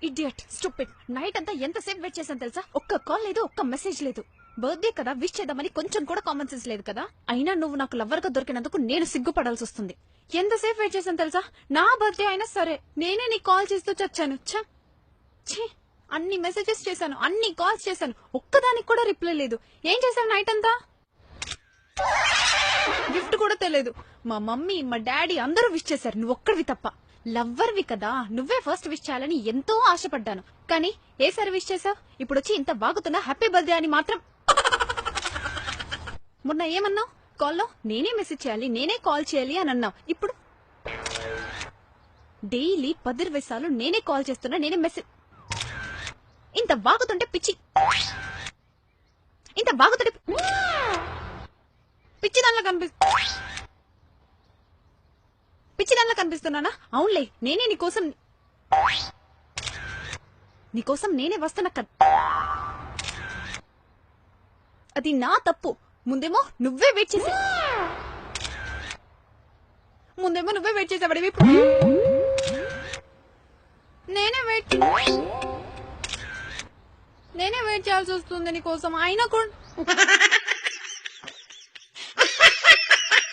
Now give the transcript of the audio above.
Idiot stupid night అంతా ఎంతసేపు wait చేశాను తెలుసా? ఒక్క కాల్ లేదు, ఒక్క మెసేజ్ లేదు. బర్త్డే కదా, విష్ చేద్దామని కొంచెం కూడా కామన్ సెన్స్ లేదు కదా. అయినా నువ్వు నాకు లవ్వర్ గా దొరికినందుకు నేను సిగ్గుపడాల్సి వస్తుంది. ఎంతసేపు వెయిట్ చేశాను తెలుసా? నా బర్త్డే అయినా సరే నేనే నీకు కాల్ చేస్తూ చచ్చాను. అన్ని మెసేజెస్ చేశాను, అన్ని కాల్స్ చేశాను, ఒక్కదానికి కూడా రిప్లై లేదు. ఏం చేశాను నైట్ అంతా? గిఫ్ట్ కూడా తెలియదు. మా మమ్మీ మా డాడీ అందరూ విష్ చేశారు, నువ్వు ఒక్కడివి తప్ప. లవ్వర్వి కదా, నువ్వే ఫస్ట్ విష్ చేయాలని ఎంతో ఆశపడ్డాను. కానీ ఏసారి విష్ చేసావు? ఇప్పుడు వచ్చి ఇంత బాగుతున్నా హ్యాపీ బర్త్డే అని మాత్రం. మొన్న ఏమన్నావు? కాల్లో నేనే మెసేజ్ చేయాలి, నేనే కాల్ చేయాలి అని అన్నావు. ఇప్పుడు డైలీ 10-20 సార్లు నేనే కాల్ చేస్తున్నా, నేనే మెసేజ్. ఇంత బాగుతుంటే పిచ్చి, ఇంత బాగుతుంటే పిచ్చిదానిలా కనిపిస్తున్నానా? అవునులే, నేనే నీకోసం నేనే వస్తున్నా కదా. అది నా తప్పు. ముందేమో నువ్వే వెయిట్ చేసావాడివి, నేనే వెయిట్ చేయాల్సి వస్తుంది నీకోసం. అయినా కూడా